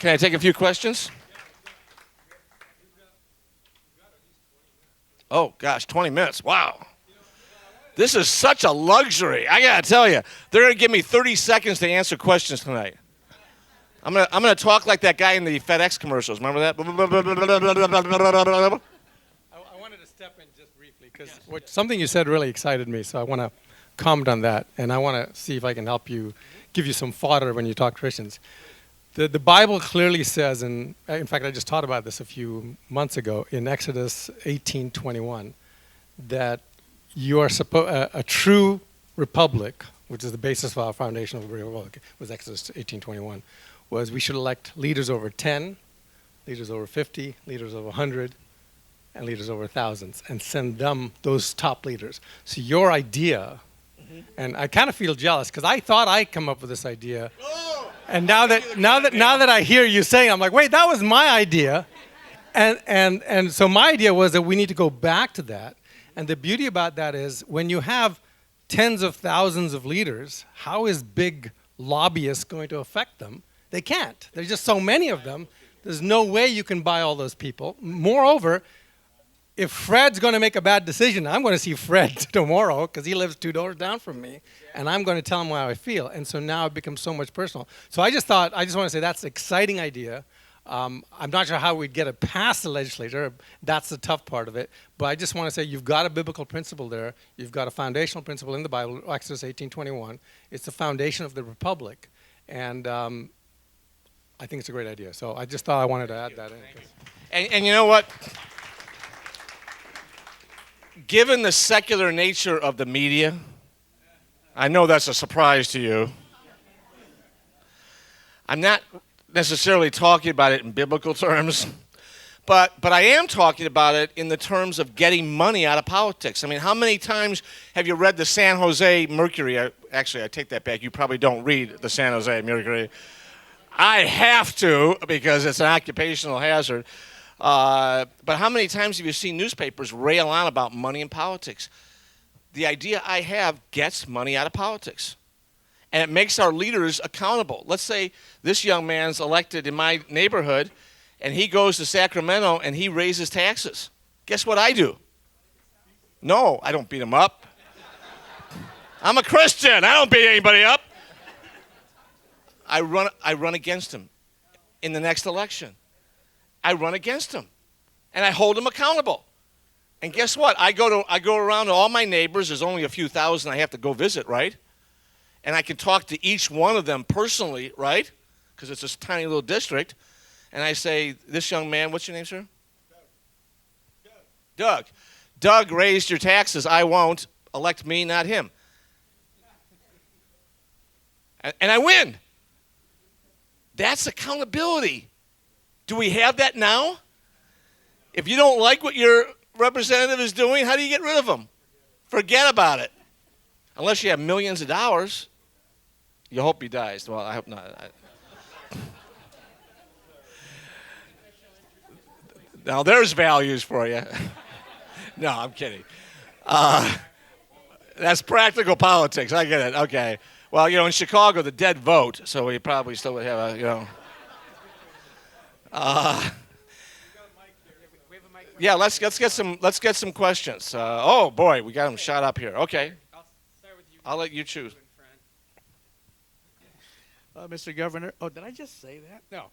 Can I take a few questions? Oh, gosh, 20 minutes. Wow. This is such a luxury. I got to tell you, they're going to give me 30 seconds to answer questions tonight. I'm gonna talk like that guy in the FedEx commercials. Remember that? I wanted to step in just briefly because something you said really excited me, so I want to comment on that, and I want to see if I can help you, give you some fodder when you talk Christians. The Bible clearly says, and in fact I just taught about this a few months ago, in Exodus 18:21, that you are a true republic, which is the basis of our foundation of the republic, was Exodus 18:21, was we should elect leaders over 10, leaders over 50, leaders over 100, and leaders over thousands, and send them, those top leaders. So your idea, and I kind of feel jealous because I thought I'd come up with this idea, and now that I hear you saying, I'm like, wait, that was my idea, and so my idea was that we need to go back to that, and the beauty about that is when you have tens of thousands of leaders, how is big lobbyists going to affect them? They can't. There's just so many of them. There's no way you can buy all those people. Moreover, if Fred's going to make a bad decision, I'm going to see Fred tomorrow because he lives 2 doors down from me, and I'm going to tell him how I feel. And so now it becomes so much personal. So I just want to say that's an exciting idea. I'm not sure how we'd get it past the legislature. That's the tough part of it. But I just want to say you've got a biblical principle there. You've got a foundational principle in the Bible, Exodus 18:21. It's the foundation of the republic. And I think it's a great idea. So I just thought I wanted to add that in. And you know what? Given the secular nature of the media, I know that's a surprise to you. I'm not necessarily talking about it in biblical terms, but I am talking about it in the terms of getting money out of politics. I mean, how many times have you read the San Jose Mercury? Actually, I take that back. You probably don't read the San Jose Mercury. I have to because it's an occupational hazard. But how many times have you seen newspapers rail on about money in politics? The idea I have gets money out of politics. And it makes our leaders accountable. Let's say this young man's elected in my neighborhood, and he goes to Sacramento and he raises taxes. Guess what I do? No, I don't beat him up. I'm a Christian. I don't beat anybody up. I run against him in the next election. I run against him, and I hold him accountable. And guess what? I go around to all my neighbors. There's only a few thousand I have to go visit, right? And I can talk to each one of them personally, right? Because it's this tiny little district. And I say, this young man, what's your name, sir? Doug. Doug raised your taxes. I won't. Elect me, not him. And I win. That's accountability. Do we have that now? If you don't like what your representative is doing, how do you get rid of them? Forget about it. Unless you have millions of dollars. You hope he dies. Well, I hope not. Now, there's values for you. No, I'm kidding. That's practical politics. I get it. Okay. Well, in Chicago, the dead vote, so we probably still would have yeah, let's get some questions. Oh boy, we got them shot up here. Okay. I'll let you choose. Mr. Governor. Oh, did I just say that? No.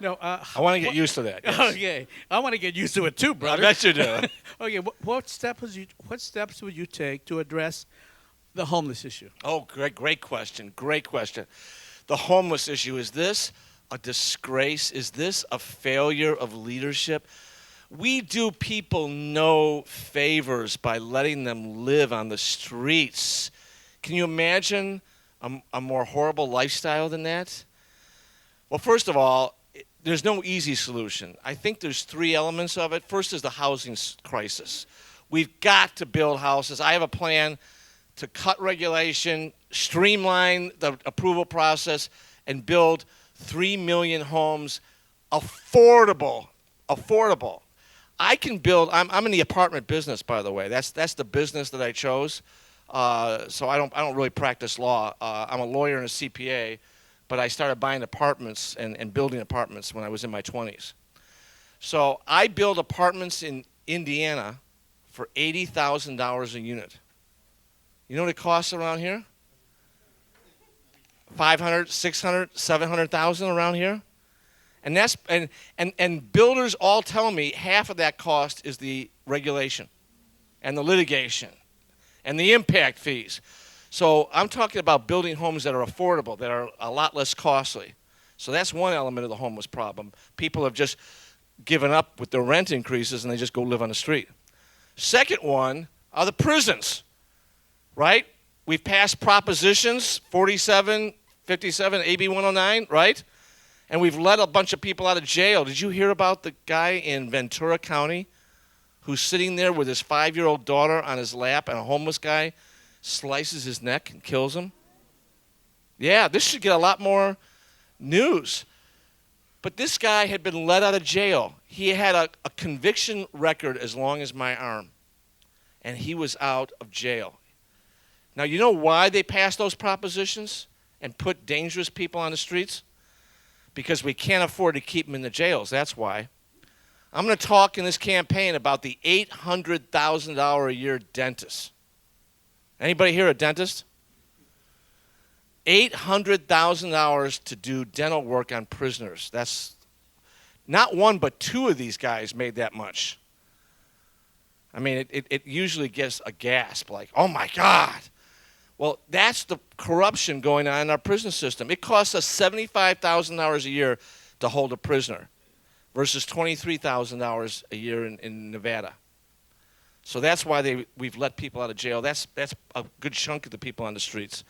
No. I want to get used to that. Yes. Okay. I want to get used to it too, brother. I bet you do. Okay. What steps would you take to address the homeless issue? Oh, great question. Great question. The homeless issue, is this a disgrace? Is this a failure of leadership? We do people no favors by letting them live on the streets. Can you imagine a more horrible lifestyle than that? Well, first of all, there's no easy solution. I think there's 3 elements of it. First is the housing crisis. We've got to build houses. I have a plan to cut regulation, streamline the approval process, and build 3 million homes affordable. I can build. I'm in the apartment business, by the way. That's the business that I chose. So I don't really practice law. I'm a lawyer and a CPA, but I started buying apartments and building apartments when I was in my 20s. So I built apartments in Indiana for $80,000 a unit. You know what it costs around here? 500, 600, 700,000 around here. And that's and builders all tell me half of that cost is the regulation and the litigation and the impact fees. So I'm talking about building homes that are affordable, that are a lot less costly. So that's one element of the homeless problem. People have just given up with their rent increases and they just go live on the street. Second one are the prisons, right? We've passed propositions 47, 57, AB 109, right? And we've let a bunch of people out of jail. Did you hear about the guy in Ventura County who's sitting there with his 5-year-old daughter on his lap and a homeless guy slices his neck and kills him? Yeah, this should get a lot more news. But this guy had been let out of jail. He had a conviction record as long as my arm. And he was out of jail. Now, you know why they passed those propositions and put dangerous people on the streets? Because we can't afford to keep them in the jails. That's why. I'm going to talk in this campaign about the $800,000 a year dentist. Anybody here a dentist? $800,000 to do dental work on prisoners. That's not one, but two of these guys made that much. I mean, it usually gets a gasp, like, oh my God. Well, that's the corruption going on in our prison system. It costs us $75,000 a year to hold a prisoner versus $23,000 a year in Nevada. So that's why we've let people out of jail. That's a good chunk of the people on the streets.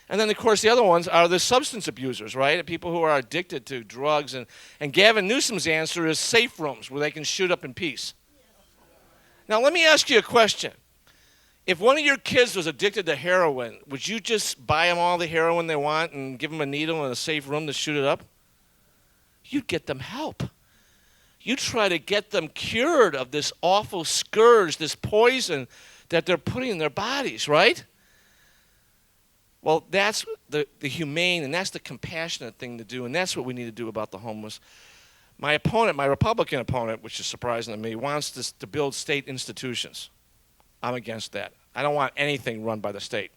And then, of course, the other ones are the substance abusers, right? People who are addicted to drugs. And Gavin Newsom's answer is safe rooms where they can shoot up in peace. Now, let me ask you a question. If one of your kids was addicted to heroin, would you just buy them all the heroin they want and give them a needle in a safe room to shoot it up? You'd get them help. You try to get them cured of this awful scourge, this poison that they're putting in their bodies, right? Well, that's the humane and that's the compassionate thing to do, and that's what we need to do about the homeless. My opponent, my Republican opponent, which is surprising to me, wants to build state institutions. I'm against that. I don't want anything run by the state.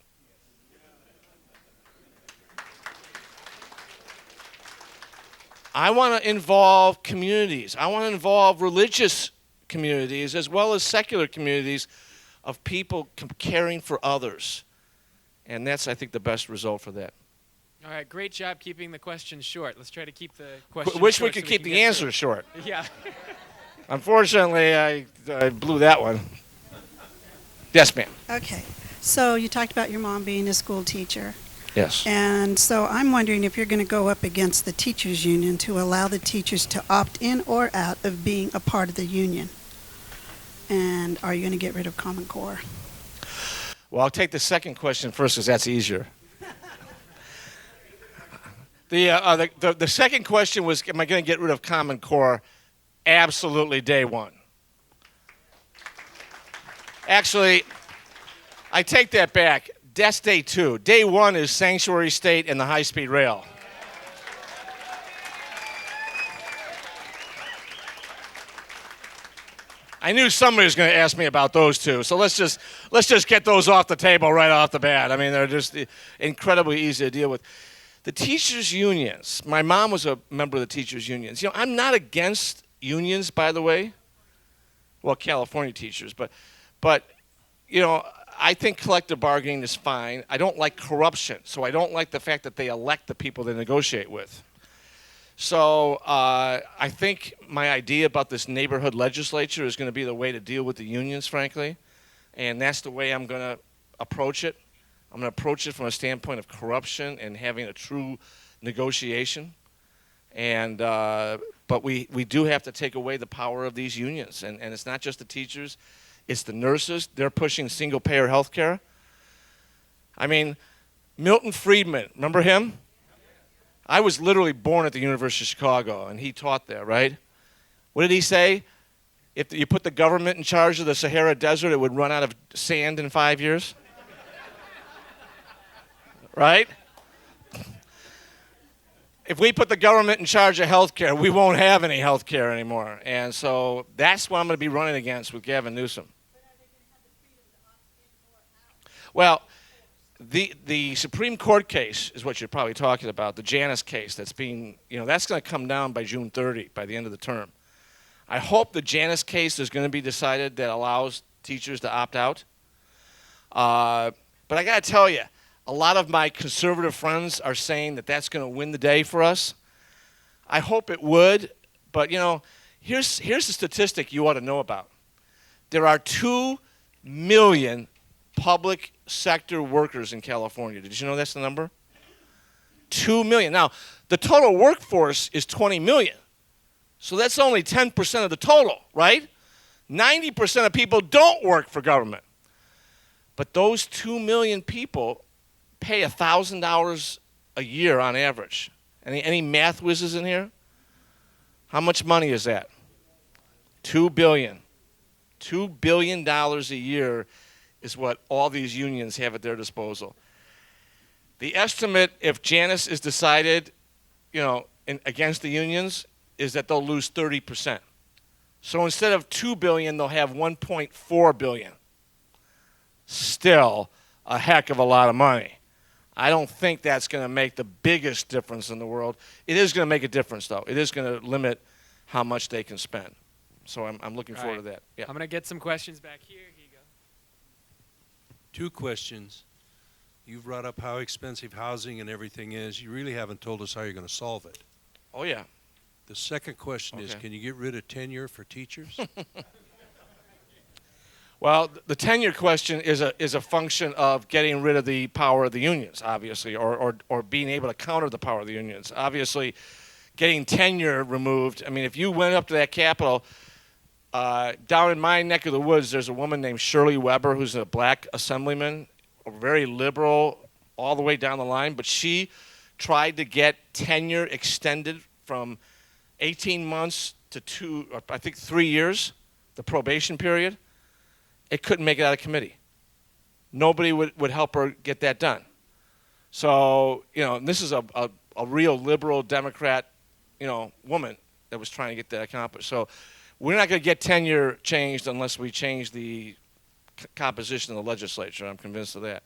I want to involve communities. I want to involve religious communities as well as secular communities of people caring for others. And that's, I think, the best result for that. All right, great job keeping the questions short. Let's try to keep the questions Wish short we could so keep can the get answers short. through. Yeah. Unfortunately, I blew that one. Yes, ma'am. Okay. So you talked about your mom being a school teacher. Yes. And so I'm wondering if you're going to go up against the teachers union to allow the teachers to opt in or out of being a part of the union. And are you going to get rid of Common Core? Well, I'll take the second question first because that's easier. The second question was, am I going to get rid of Common Core? Absolutely, day one. Actually, I take that back. That's day two. Day one is sanctuary state and the high-speed rail. I knew somebody was going to ask me about those two, so let's just get those off the table right off the bat. I mean, they're just incredibly easy to deal with. The teachers' unions. My mom was a member of the teachers' unions. You know, I'm not against unions, by the way. Well, California teachers, but you know, I think collective bargaining is fine. I don't like corruption, so I don't like the fact that they elect the people they negotiate with. So I think my idea about this neighborhood legislature is going to be the way to deal with the unions, frankly, and that's the way I'm going to approach it. I'm going to approach it from a standpoint of corruption and having a true negotiation. And but we do have to take away the power of these unions, and it's not just the teachers. It's the nurses. They're pushing single-payer health care. I mean, Milton Friedman, remember him? I was literally born at the University of Chicago, and he taught there, right? What did he say? If you put the government in charge of the Sahara Desert, it would run out of sand in 5 years. Right? if we put the government in charge of health care, we won't have any health care anymore. And so that's what I'm going to be running against with Gavin Newsom. Well, the Supreme Court case is what you're probably talking about, the Janus case that's being, that's going to come down by June 30, by the end of the term. I hope the Janus case is going to be decided that allows teachers to opt out. But I got to tell you, a lot of my conservative friends are saying that that's going to win the day for us. I hope it would, but here's a statistic you ought to know about. There are 2 million public sector workers in California. Did you know that's the number? 2 million. Now, the total workforce is 20 million. So that's only 10% of the total, right? 90% of people don't work for government. But those 2 million people pay $1,000 a year on average. Any math whizzes in here? How much money is that? $2 billion. $2 billion a year is what all these unions have at their disposal. The estimate, if Janus is decided, against the unions, is that they'll lose 30%. So instead of $2 billion, they'll have $1.4 billion. Still a heck of a lot of money. I don't think that's going to make the biggest difference in the world. It is going to make a difference, though. It is going to limit how much they can spend. So I'm looking forward to that. Yeah. I'm going to get some questions back here. Here you go. 2 questions. You've brought up how expensive housing and everything is. You really haven't told us how you're going to solve it. Oh, yeah. The second question is, can you get rid of tenure for teachers? Well, the tenure question is a function of getting rid of the power of the unions, obviously, or being able to counter the power of the unions. Obviously, getting tenure removed. I mean, if you went up to that Capitol, down in my neck of the woods, there's a woman named Shirley Weber who's a black assemblyman, very liberal all the way down the line, but she tried to get tenure extended from 18 months to 3 years, the probation period. It couldn't make it out of committee. Nobody would help her get that done. So, this is a real liberal Democrat, woman that was trying to get that accomplished. So we're not going to get tenure changed unless we change the composition of the legislature. I'm convinced of that.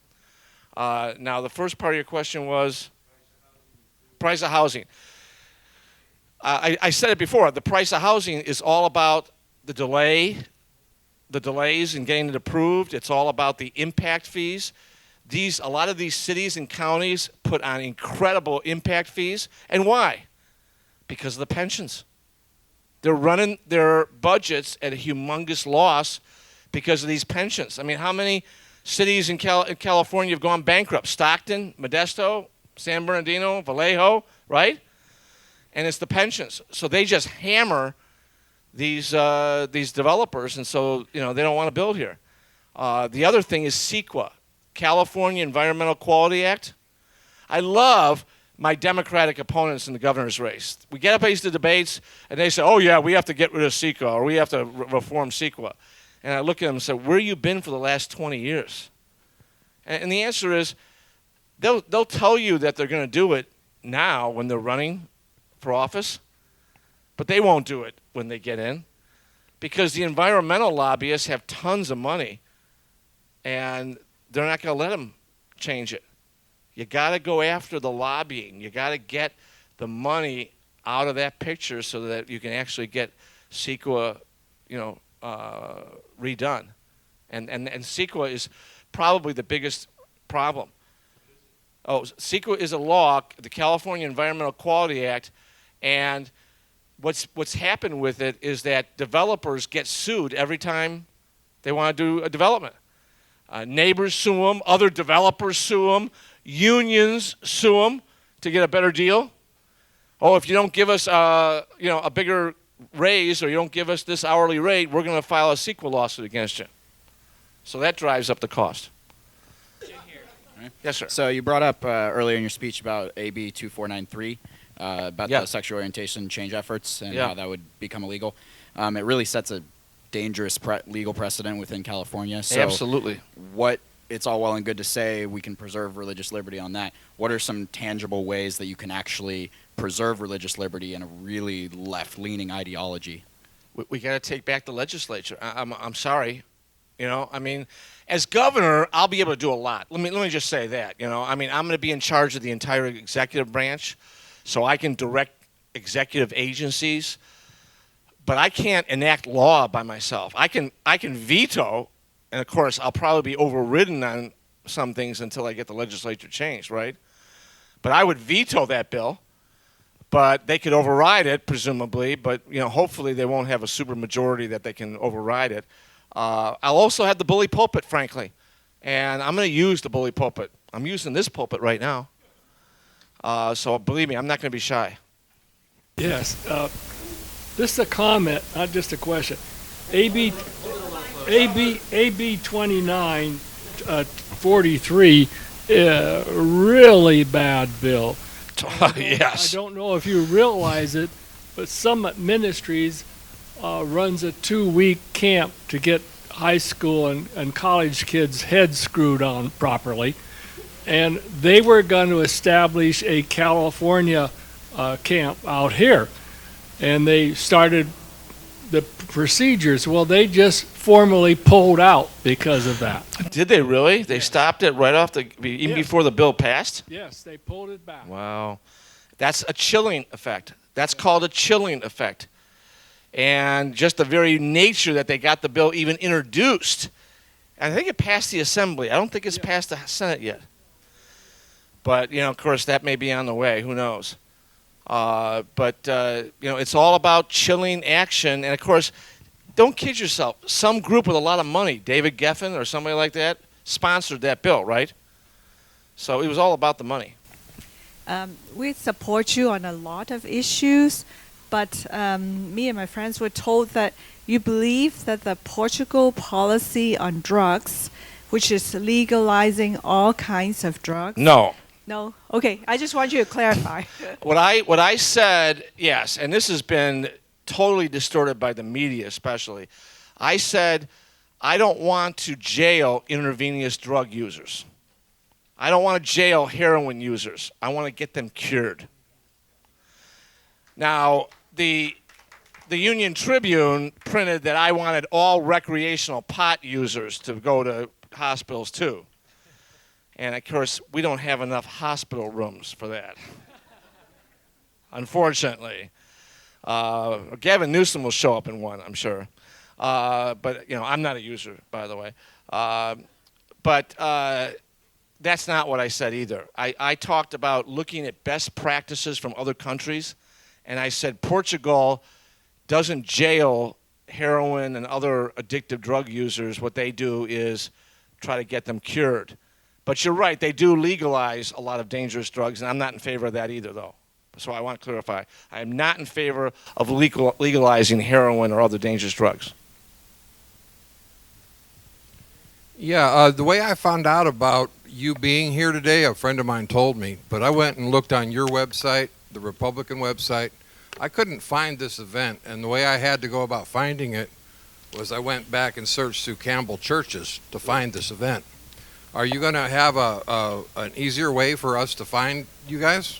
Now, the first part of your question was price of housing. I said it before. The price of housing is all about the delays in getting it approved. It's all about the impact fees. A lot of these cities and counties put on incredible impact fees. And why? Because of the pensions. They're running their budgets at a humongous loss because of these pensions. I mean, how many cities in California have gone bankrupt? Stockton, Modesto, San Bernardino, Vallejo, right? And it's the pensions. So they just hammer these developers, and so they don't want to build here. The other thing is CEQA, California Environmental Quality Act. I love my Democratic opponents in the governor's race. We get up at these debates, and they say, oh, yeah, we have to get rid of CEQA, or we have to reform CEQA. And I look at them and say, where have you been for the last 20 years? And the answer is, they'll tell you that they're going to do it now when they're running for office, but they won't do it when they get in because the environmental lobbyists have tons of money, and they're not going to let them change it. You got to go after the lobbying. You got to get the money out of that picture so that you can actually get CEQA, redone. And CEQA is probably the biggest problem. Oh, CEQA is a law, the California Environmental Quality Act, and what's happened with it is that developers get sued every time they want to do a development. Neighbors sue them, other developers sue them, unions sue them to get a better deal. Oh, if you don't give us a bigger raise or you don't give us this hourly rate, we're going to file a CEQA lawsuit against you. So that drives up the cost. Right. Yes, sir. So you brought up earlier in your speech about AB 2493, about the sexual orientation change efforts and how that would become illegal. It really sets a dangerous legal precedent within California. So Absolutely. What it's all well and good to say we can preserve religious liberty on that. What are some tangible ways that you can actually preserve religious liberty in a really left-leaning ideology? We got to take back the legislature. I'm sorry. You know, I mean, as governor, I'll be able to do a lot. Let me just say that. You know, I mean, I'm going to be in charge of the entire executive branch, so I can direct executive agencies. But I can't enact law by myself. I can veto, and of course, I'll probably be overridden on some things until I get the legislature changed, right? But I would veto that bill. But they could override it, presumably. But you know, hopefully, they won't have a supermajority that they can override it. I'll also have the bully pulpit, frankly, and I'm going to use the bully pulpit. I'm using this pulpit right now. So believe me, I'm not going to be shy. Yes. This is a comment, not just a question. AB 2943, really bad bill. Yes. I don't know if you realize it, but Summit Ministries runs a 2-week camp to get high school and college kids' heads screwed on properly. And they were going to establish a California camp out here. And they started the procedures. Well, they just formally pulled out because of that. Did they really? They stopped it right off even before the bill passed? Yes, they pulled it back. Wow. That's a chilling effect. That's called a chilling effect. And just the very nature that they got the bill even introduced. And I think it passed the Assembly. I don't think it's passed the Senate yet. But, you know, of course, that may be on the way. Who knows? But you know, it's all about chilling action. And, of course, don't kid yourself. Some group with a lot of money, David Geffen or somebody like that, sponsored that bill, right? So it was all about the money. We support you on a lot of issues, but me and my friends were told that you believe that the Portugal policy on drugs, which is legalizing all kinds of drugs. No. No? Okay, I just want you to clarify. What I said, yes, and this has been totally distorted by the media especially. I said I don't want to jail intravenous drug users. I don't want to jail heroin users. I want to get them cured. Now, the Union Tribune printed that I wanted all recreational pot users to go to hospitals too. And of course, we don't have enough hospital rooms for that. Unfortunately. Gavin Newsom will show up in one, I'm sure. But, you know, I'm not a user, by the way. But that's not what I said either. I talked about looking at best practices from other countries, and I said Portugal doesn't jail heroin and other addictive drug users. What they do is try to get them cured. But you're right, they do legalize a lot of dangerous drugs, and I'm not in favor of that either, though. So I want to clarify. I am not in favor of legalizing heroin or other dangerous drugs. Yeah, the way I found out about you being here today, a friend of mine told me, but I went and looked on your website, the Republican website. I couldn't find this event, and the way I had to go about finding it was I went back and searched through Campbell churches to find this event. Are you going to have an easier way for us to find you guys?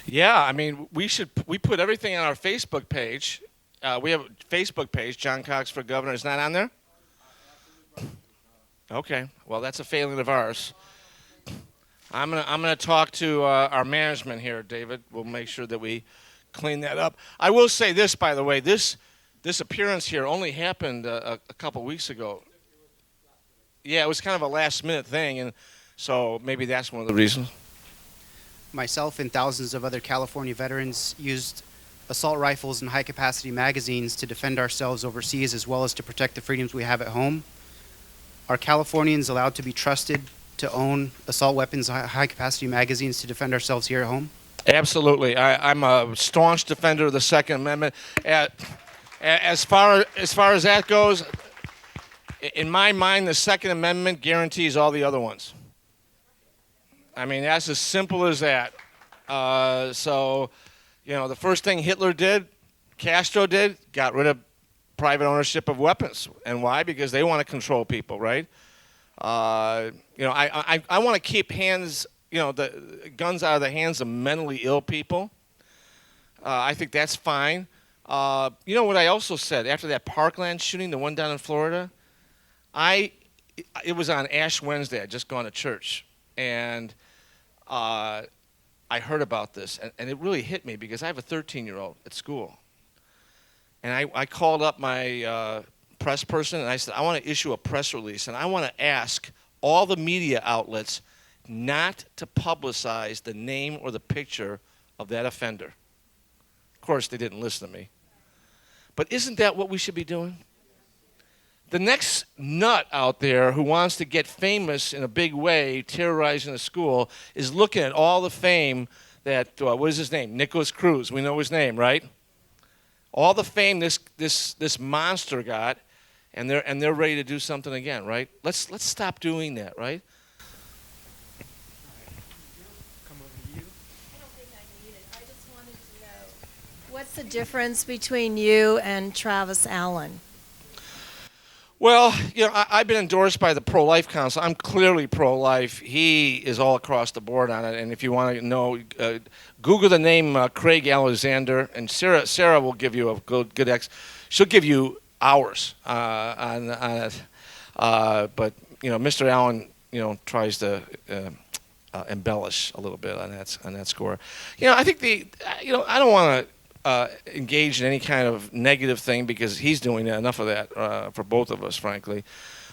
Yeah, I mean, we put everything on our Facebook page. We have a Facebook page, John Cox for Governor. Is not on there? Okay, well, that's a failing of ours. I'm gonna talk to our management here, David. We'll make sure that we clean that up. I will say this, by the way, this appearance here only happened a couple weeks ago. Yeah, it was kind of a last-minute thing, and so maybe that's one of the reasons. Myself and thousands of other California veterans used assault rifles and high-capacity magazines to defend ourselves overseas as well as to protect the freedoms we have at home. Are Californians allowed to be trusted to own assault weapons and high-capacity magazines to defend ourselves here at home? Absolutely. I'm a staunch defender of the Second Amendment. As far as that goes, in my mind, the Second Amendment guarantees all the other ones. I mean, that's as simple as that. So, you know, the first thing Hitler did, Castro did, got rid of private ownership of weapons. And why? Because they want to control people, right? You know, I want to keep hands, you know, the guns out of the hands of mentally ill people. I think that's fine. You know what I also said after that Parkland shooting, the one down in Florida? It was on Ash Wednesday. I'd just gone to church, and I heard about this, and it really hit me because I have a 13-year-old at school. And I called up my press person, and I said, I want to issue a press release, and I want to ask all the media outlets not to publicize the name or the picture of that offender. Of course, they didn't listen to me. But isn't that what we should be doing? The next nut out there who wants to get famous in a big way, terrorizing a school, is looking at all the fame that, what is his name? Nicholas Cruz. We know his name, right? All the fame this monster got, and they're ready to do something again, right? Let's stop doing that, right? Come over to you. I don't think I need it. I just wanted to know, what's the difference between you and Travis Allen? Well, you know, I've been endorsed by the Pro-Life Council. I'm clearly pro-life. He is all across the board on it. And if you want to know, Google the name Craig Alexander, and Sarah will give you a good she'll give you hours on it. But you know, Mr. Allen, you know, tries to embellish a little bit on that score. You know, I think you know, I don't want to engage in any kind of negative thing because he's doing enough of that for both of us, frankly.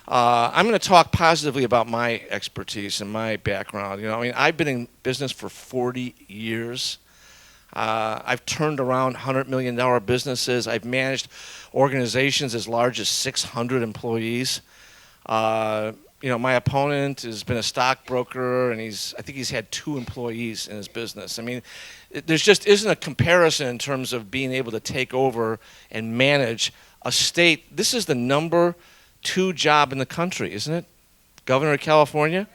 I'm going to talk positively about my expertise and my background. You know, I mean, I've been in business for 40 years. I've turned around $100 million businesses. I've managed organizations as large as 600 employees. You know, my opponent has been a stockbroker, and I think he's had 2 employees in his business. I mean, there's just isn't a comparison in terms of being able to take over and manage a state. This is the number 2 job in the country, isn't it? Governor of California.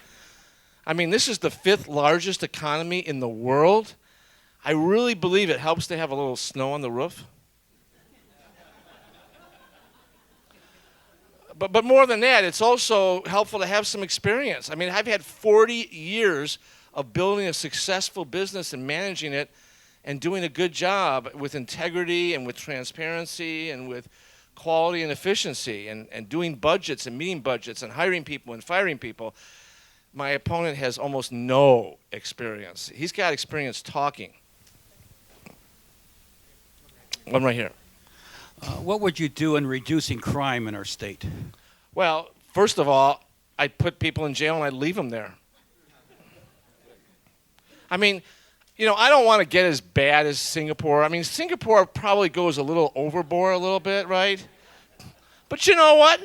I mean, this is the 5th largest economy in the world. I really believe it helps to have a little snow on the roof. But more than that, it's also helpful to have some experience. I mean, I've had 40 years of building a successful business and managing it and doing a good job with integrity and with transparency and with quality and efficiency and doing budgets and meeting budgets and hiring people and firing people. My opponent has almost no experience. He's got experience talking. One right here. What would you do in reducing crime in our state? Well, first of all, I'd put people in jail and I'd leave them there. I mean, you know, I don't want to get as bad as Singapore. I mean, Singapore probably goes a little overboard a little bit, right? But you know what?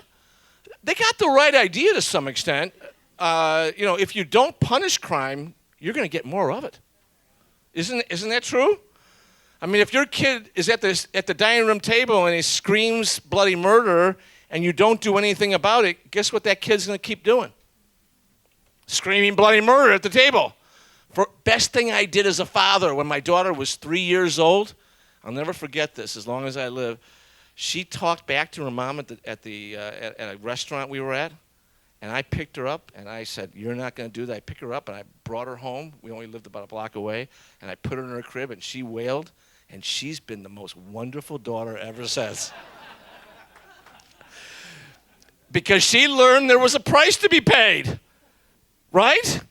They got the right idea to some extent. You know, if you don't punish crime, you're going to get more of it. Isn't that true? I mean, if your kid is at the dining room table and he screams bloody murder and you don't do anything about it, guess what that kid's going to keep doing? Screaming bloody murder at the table. Best thing I did as a father when my daughter was 3 years old, I'll never forget this as long as I live. She talked back to her mom at a restaurant we were at, and I picked her up and I said, "You're not going to do that." I picked her up and I brought her home. We only lived about a block away, and I put her in her crib and she wailed. And she's been the most wonderful daughter ever since. Because she learned there was a price to be paid. Right?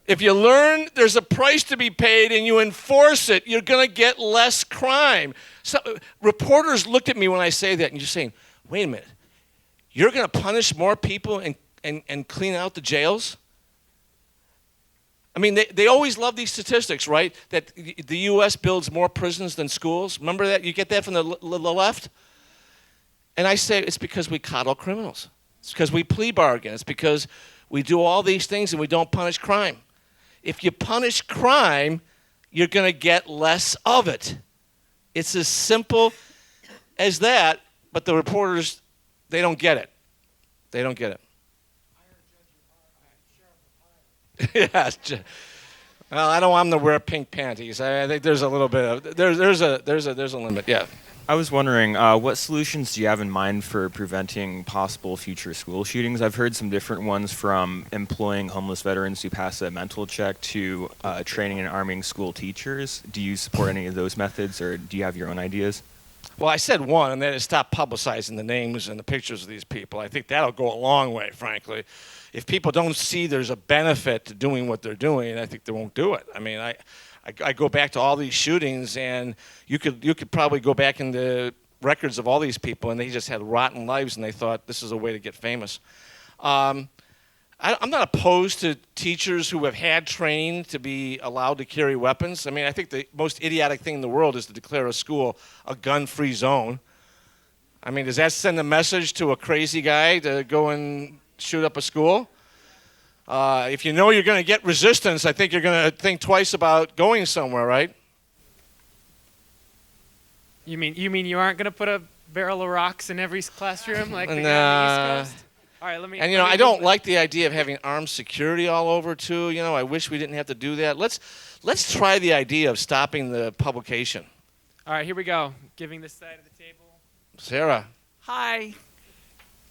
If you learn there's a price to be paid and you enforce it, you're going to get less crime. So, reporters looked at me when I say that, and you're saying, wait a minute, you're going to punish more people and clean out the jails? I mean, they always love these statistics, right? That the U.S. builds more prisons than schools. Remember that? You get that from the left? And I say it's because we coddle criminals. It's because we plea bargain. It's because we do all these things and we don't punish crime. If you punish crime, you're going to get less of it. It's as simple as that, but the reporters, they don't get it. They don't get it. Yes. Well, I don't want them to wear pink panties. I think there's a little bit of there's a limit. Yeah. I was wondering, what solutions do you have in mind for preventing possible future school shootings? I've heard some different ones, from employing homeless veterans who pass a mental check to training and arming school teachers. Do you support any of those methods, or do you have your own ideas? Well, I said one, and that is stop publicizing the names and the pictures of these people. I think that'll go a long way, frankly. If people don't see there's a benefit to doing what they're doing, I think they won't do it. I mean, I go back to all these shootings, and you could probably go back in the records of all these people, and they just had rotten lives, and they thought this is a way to get famous. I'm not opposed to teachers who have had training to be allowed to carry weapons. I mean, I think the most idiotic thing in the world is to declare a school a gun-free zone. I mean, does that send a message to a crazy guy to go and shoot up a school? If you know you're going to get resistance, I think you're going to think twice about going somewhere, right? You mean you aren't going to put a barrel of rocks in every classroom like the guy on Nah. the East Coast? All right, let me. And, I don't like the idea of having armed security all over, too. I wish we didn't have to do that. Let's try the idea of stopping the publication. All right, here we go. Giving this side of the table. Sarah. Hi.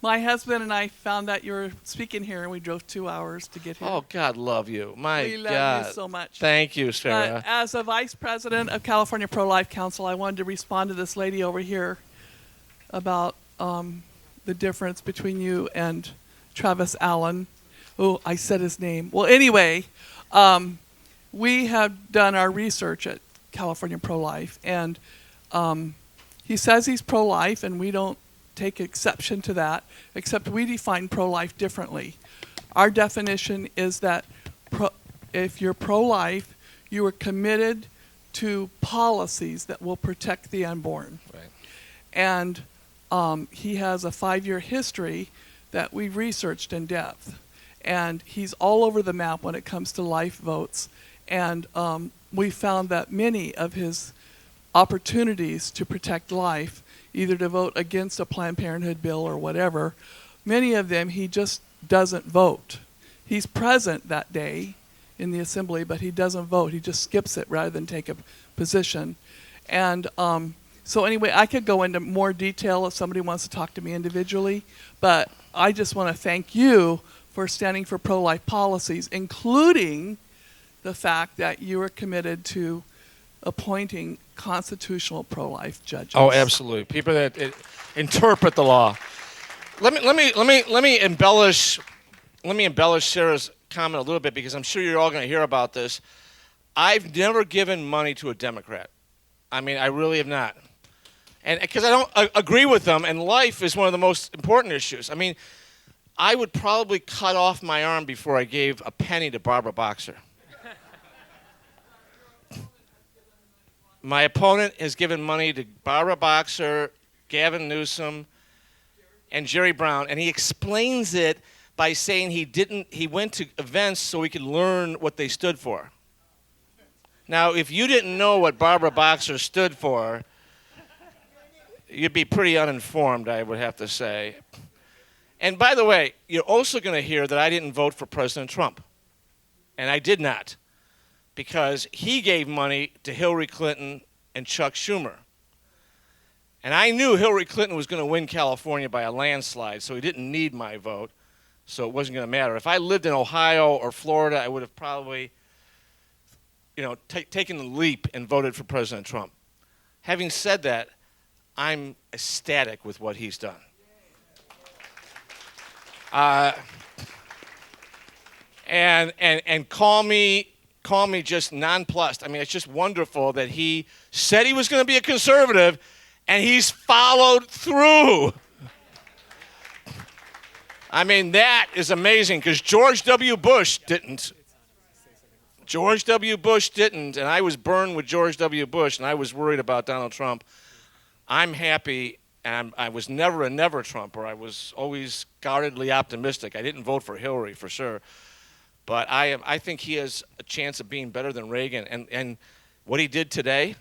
My husband and I found out you were speaking here, and we drove 2 hours to get here. Oh, God love you. My we love God. you so much. Thank you, Sarah. As a vice president of California Pro-Life Council, I wanted to respond to this lady over here about the difference between you and Travis Allen. Oh, I said his name. Well, anyway, we have done our research at California Pro-Life, and he says he's pro-life, and we don't take exception to that, except we define pro-life differently. Our definition is that if you're pro-life, you are committed to policies that will protect the unborn. Right. And he has a 5-year history that we researched in depth. And he's all over the map when it comes to life votes. And we found that many of his opportunities to protect life, either to vote against a Planned Parenthood bill or whatever, many of them he just doesn't vote. He's present that day in the assembly, but he doesn't vote. He just skips it rather than take a position. And so anyway, I could go into more detail if somebody wants to talk to me individually, but I just want to thank you for standing for pro-life policies, including the fact that you are committed to appointing constitutional pro-life judges. Oh, absolutely. People that interpret the law. Let me embellish Sarah's comment a little bit, because I'm sure you're all going to hear about this. I've never given money to a Democrat. I mean, I really have not. And because I don't agree with them, and life is one of the most important issues. I mean, I would probably cut off my arm before I gave a penny to Barbara Boxer. My opponent has given money to Barbara Boxer, Gavin Newsom, and Jerry Brown, and he explains it by saying he went to events so he could learn what they stood for. Now, if you didn't know what Barbara Boxer stood for, you'd be pretty uninformed, I would have to say. And by the way, you're also going to hear that I didn't vote for President Trump. And I did not, because he gave money to Hillary Clinton and Chuck Schumer. And I knew Hillary Clinton was going to win California by a landslide, so he didn't need my vote, so it wasn't going to matter. If I lived in Ohio or Florida, I would have probably taken the leap and voted for President Trump. Having said that, I'm ecstatic with what he's done. And call me just nonplussed. I mean, it's just wonderful that he said he was going to be a conservative, and he's followed through. I mean, that is amazing, because George W. Bush didn't. George W. Bush didn't, and I was burned with George W. Bush, and I was worried about Donald Trump. I'm happy, and I was never a never Trumper. I was always guardedly optimistic. I didn't vote for Hillary, for sure. But I think he has a chance of being better than Reagan. And what he did today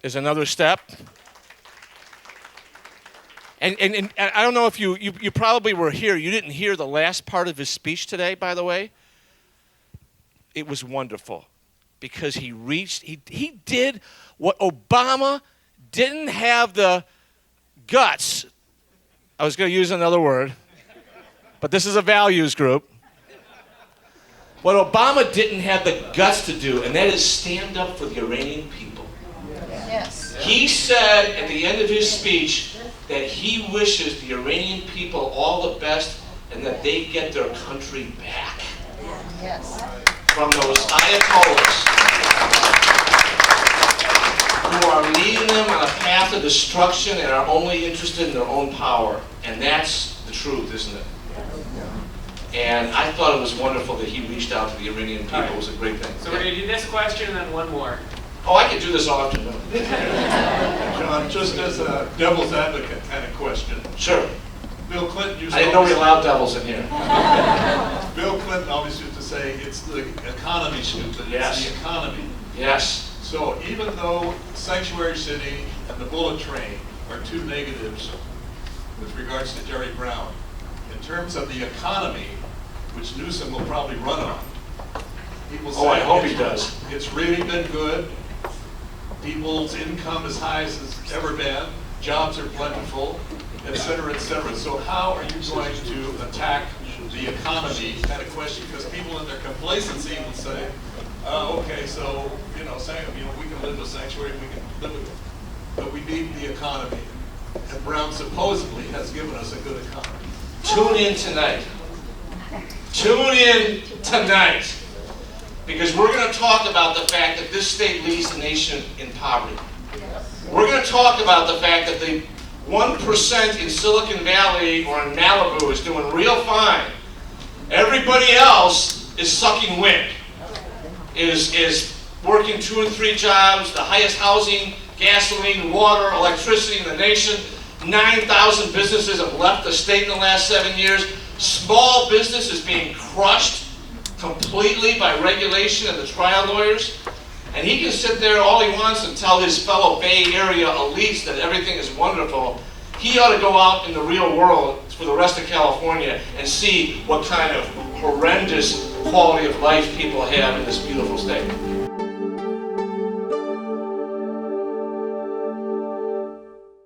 is another step. And I don't know if you probably were here. You didn't hear the last part of his speech today, by the way. It was wonderful, because he did what Obama didn't have the guts, I was going to use another word, but this is a values group. What Obama didn't have the guts to do, and that is stand up for the Iranian people. Yes. He said at the end of his speech that he wishes the Iranian people all the best and that they get their country back Yes. from those Ayatollahs who are leading them on a path of destruction and are only interested in their own power. And that's the truth, isn't it? And I thought it was wonderful that he reached out to the Iranian people. It was a great thing. So we're going to do this question and then one more. Oh, I could do this all afternoon. John, just as a devil's advocate kind of question. Sure. Bill Clinton used I didn't know we allowed devils in here. Bill Clinton always used to say, it's the economy, stupid. Yes. It's the economy. Yes. So even though Sanctuary City and the bullet train are two negatives with regards to Jerry Brown, in terms of the economy, which Newsom will probably run on, he will say, I hope he does. It's really been good. People's income is high as it's ever been. Jobs are plentiful, et cetera, et cetera. So how are you going to attack the economy kind of question? Because people in their complacency would say, okay, so, we can live with sanctuary, we can live with it. But we need the economy. And Brown supposedly has given us a good economy. Tune in tonight. Tune in tonight. Because we're going to talk about the fact that this state leads the nation in poverty. We're going to talk about the fact that the 1% in Silicon Valley or in Malibu is doing real fine. Everybody else is sucking wind, is working 2 and 3 jobs, the highest housing, gasoline, water, electricity in the nation. 9,000 businesses have left the state in the last 7 years. Small business is being crushed completely by regulation and the trial lawyers. And he can sit there all he wants and tell his fellow Bay Area elites that everything is wonderful. He ought to go out in the real world for the rest of California and see what kind of horrendous quality of life people have in this beautiful state.